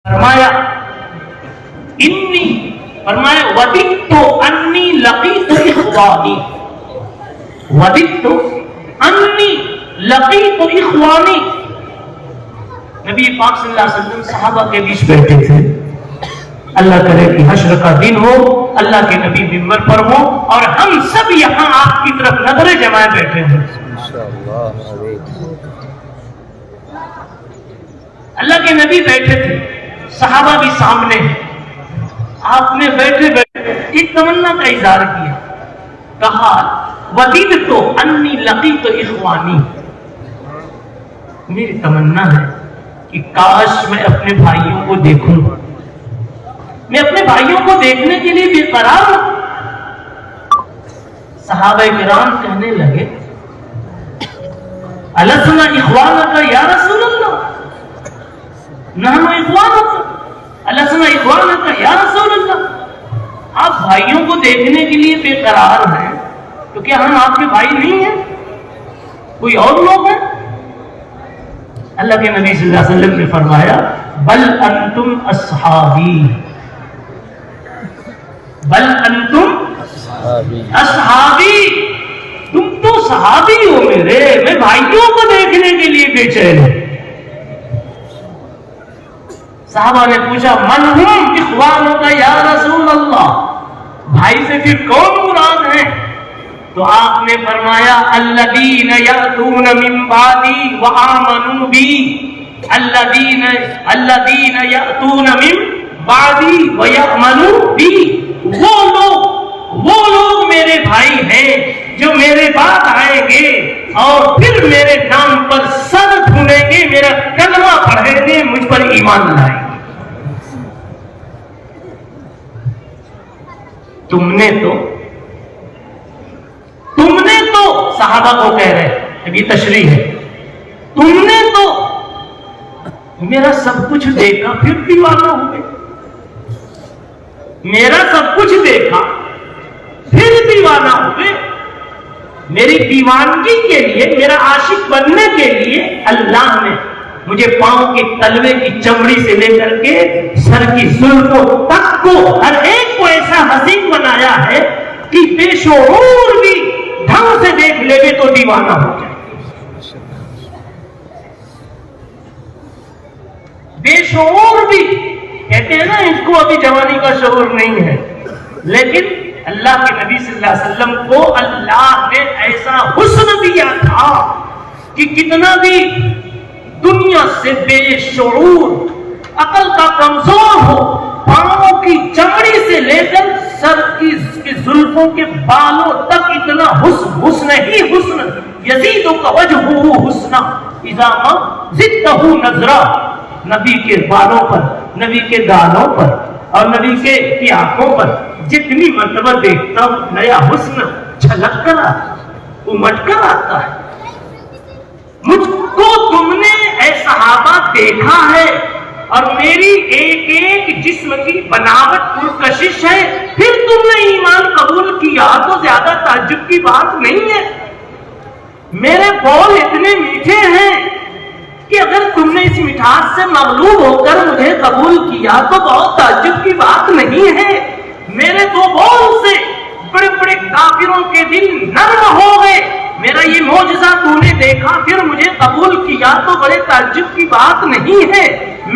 فرمایا وَدِدْتُ أَنِّي لَقِيتُ إِخْوَانِي، وَدِدْتُ أَنِّي لَقِيتُ إِخْوَانِي۔ نبی پاک صلی اللہ علیہ وسلم صحابہ کے بیچ بیٹھے تھے، اللہ کرے کہ حشر کا دن ہو، اللہ کے نبی منبر پر ہو اور ہم سب یہاں آپ کی طرف نظریں جمائے بیٹھے ہیں۔ اللہ کے نبی بیٹھے تھے، صحابہ بھی سامنے ہیں، آپ نے بیٹھے بیٹھے ایک تمنا کا اظہار کیا، کہا وَدِدْتُ أَنِّي لَقِيتُ إِخْوَانِي، میری تمنا ہے کہ کاش میں اپنے بھائیوں کو دیکھوں، میں اپنے بھائیوں کو دیکھنے کے لیے بے قرار ہوں۔ صحابہ کرام کہنے لگے أَلَسْنَا إِخْوَانَكَ يَا رسول اللہ، نحن إخوانك، أَلَسْنَا إِخْوَانَكَ يَا رسول اللہ، آپ بھائیوں کو دیکھنے کے لیے بے قرار ہیں تو کیا ہم آپ کے بھائی نہیں ہیں، کوئی اور لوگ ہیں؟ اللہ کے نبی صلی اللہ علیہ وسلم نے فرمایا بل انتم اصحابی، بل انتم اصحابی، تم تو صحابی ہو میرے، میں بھائیوں کو دیکھنے کے لیے بے چین ہوں۔ صحابہ نے پوچھا من ہم اخوانک یا رسول اللہ، بھائی سے پھر کون مراد ہے؟ تو آپ نے فرمایا الذین یأتون من بعدی وآمنوا بی، الذین یأتون من بعدی ویأمنوا بی، وہ لوگ میرے بھائی ہیں جو میرے بعد آئیں گے اور پھر میرے نام پر سر دھنیں گے، میرا کلمہ پڑھیں گے، مجھ پر ایمان لائیں گے۔ تم نے تو صحابہ کو کہہ رہے، اب یہ تشریح ہے، تم نے تو میرا سب کچھ دیکھا پھر دیوانہ ہوئے، میرا سب کچھ دیکھا پھر دیوانہ ہوئے۔ میری دیوانگی کے لیے، میرا عاشق بننے کے لیے اللہ نے مجھے پاؤں کے تلوے کی چمڑی سے لے کر کے سر کی زلفوں تک کو ہر ایک کو ایسا حسین بنایا ہے کہ بے شعور بھی ڈھنگ سے دیکھ لے گے تو دیوانہ ہو جائے، بے شعور بھی کہتے ہیں نا اس کو ابھی جوانی کا شعور نہیں ہے، لیکن اللہ کے نبی صلی اللہ علیہ وسلم کو اللہ نے ایسا حسن دیا تھا کہ کتنا بھی دنیا سے بے شعور، عقل کا کمزور ہو، پاؤں کی چمڑی سے لے کر سر کی زلفوں کے بالوں تک اتنا حسن ہی حسن، یزیدک وجہہ حسنا اذا ما زدتہ نظرا، نبی کے بالوں پر، نبی کے گالوں پر اور نبی کی آنکھوں پر جتنی مرتبہ دیکھتا ہوں نیا حسن چھلک کر آتا، امٹ کر آتا ہے۔ مجھ کو تم نے اے صحابہ دیکھا ہے اور میری ایک ایک جسم کی بناوٹ پرکشش ہے، پھر تم نے ایمان قبول کیا تو زیادہ تعجب کی بات نہیں ہے۔ میرے بول اتنے میٹھے ہیں کہ اگر تم نے اس مٹھاس سے مغلوب ہو کر مجھے قبول کیا تو بہت تعجب کی بات نہیں ہے۔ میرے دو بول سے بڑے بڑے کافروں کے دل نرم ہو گئے، میرا یہ معجزہ تو نے دیکھا پھر مجھے قبول کیا تو بڑے تعجب کی بات نہیں ہے۔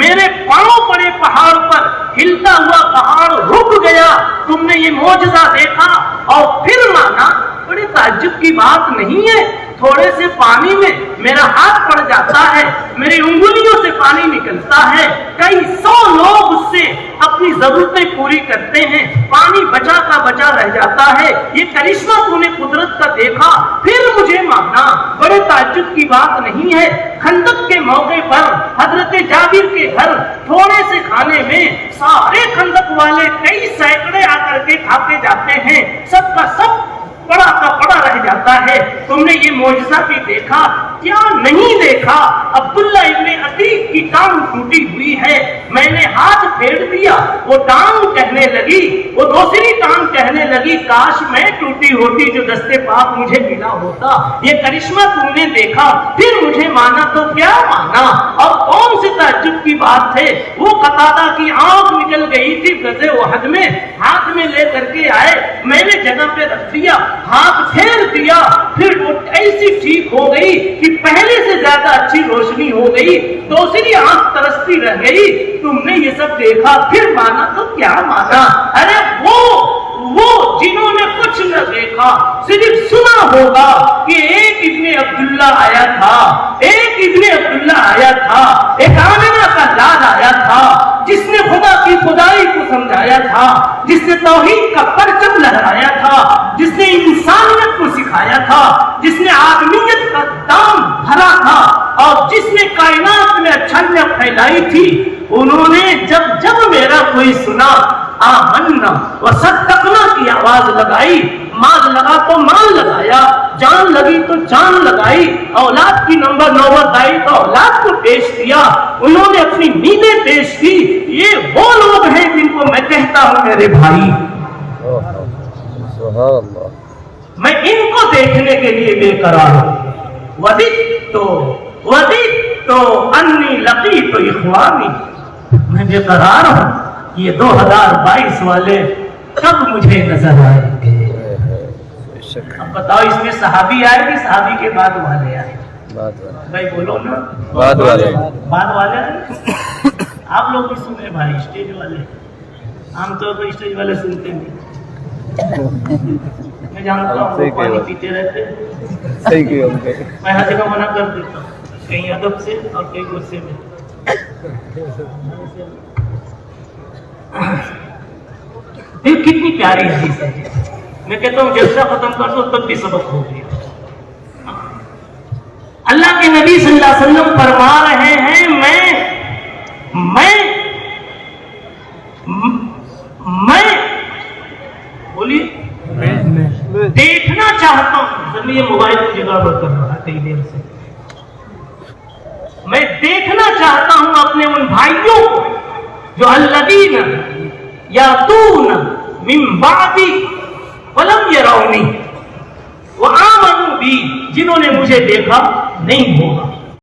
میرے پاؤں پڑے پہاڑ پر، ہلتا ہوا پہاڑ رک گیا، تم نے یہ معجزہ دیکھا اور پھر مانا، بڑے تعجب کی بات نہیں ہے۔ تھوڑے سے پانی میں میرا ہاتھ پڑ جاتا ہے، میری انگلیوں سے پانی نکلتا ہے، کئی سو لوگ اس سے اپنی ضرورتیں پوری کرتے ہیں، پانی بچا کا بچا رہ جاتا ہے۔ یہ کرشمہ تو نے قدرت کا دیکھا پھر مجھے مانا، بڑے تعجب کی بات نہیں ہے۔ خندق کے موقع پر حضرت جابر کے گھر تھوڑے سے کھانے میں سارے خندق والے کئی سینکڑے آ کر کے کھا کے جاتے ہیں، سب کا سب پڑا کا پڑا رہ جاتا ہے۔ تم نے یہ معجزہ بھی دیکھا، کیا نہیں دیکھا؟ عبداللہ ابن عتیق کی ٹانگ ٹوٹی ہوئی ہے، میں نے ہاتھ پھیر دیا. وہ ٹانگ کہنے لگی, وہ دوسری ٹانگ کہنے لگی کاش میں ٹوٹی ہوتی جو دستے پاک مجھے ملا ہوتا. یہ کرشمہ تم نے دیکھا پھر مجھے مانا تو کیا مانا. اور کون سے تعجب کی بات ہے, وہ قتادہ کی آنکھ نکل گئی تھی غزوہ احد میں, ہاتھ میں لے کر کے آئے, میں نے جگہ پہ رکھ دیا, ہاتھ پھیر دیا, پھر وہ ایسی ٹھیک ہو گئی کہ پہلے سے زیادہ اچھی روشنی ہو گئی, دوسری آنکھ ترستی رہ گئی. تم نے یہ سب دیکھا پھر مانا تو کیا مانا. ارے وہ جنہوں نے کچھ نہ دیکھا صرف سنا ہوگا کہ ایک ابن عبداللہ آیا تھا, ایک ابن عبداللہ آیا تھا, ایک آمنہ کا لال آیا تھا جس نے خدا کی خدائی کو سمجھایا تھا, جس نے توحید کا پرچم لہرایا تھا, جس نے انسانیت کو سکھایا تھا, جس نے آدمیت کا دام بھرا تھا, اور جس نے کائنات میں اچھائیاں پھیلائی تھی. انہوں نے جب میرا کوئی سنا آمنا وصدقنا کی آواز لگائی, مال لگا تو مال لگایا, جان لگی تو جان لگائی, اولاد کی نوبت آئی تو اولاد کو پیش کیا, انہوں نے اپنی نیندیں پیش کی. یہ وہ لوگ ہیں جن کو میں کہتا ہوں میرے بھائی, میں ان کو دیکھنے کے لیے بے قرار ہوں. وددت انی لقیت اخوانی, میں بے قرار ہوں یہ 2022 والے کب مجھے نظر آئیں گے. اب بتاؤ اس میں صحابی آئے کہ صحابی کے بعد والے آئے؟ بھائی بولو نا, بعد والے. آپ لوگ بھی سنے بھائی, اسٹیج والے عام طور پر اسٹیج والے سنتے نہیں. میں جانتا ہوں پانی پیتے رہتے, میں ہر جگہ منع کر دیتا ہوں, کہیں ادب سے اور کہیں غصے میں. پھر کتنی پیاری حدیث ہے. میں کہتا ہوں جلسہ ختم کر دو تب بھی سبق ہو گیا. اللہ کے نبی صلی اللہ علیہ وسلم فرما رہے ہیں میں بولیے دیکھنا چاہتا ہوں. یہ موبائل کی جگہ پر کر رہا کئی دیر سے. میں دیکھنا چاہتا ہوں اپنے ان بھائیوں کو جو الذین یاتون من بعدی ولم یرونی وآمنوا بی, جنہوں نے مجھے دیکھا نہیں ہوگا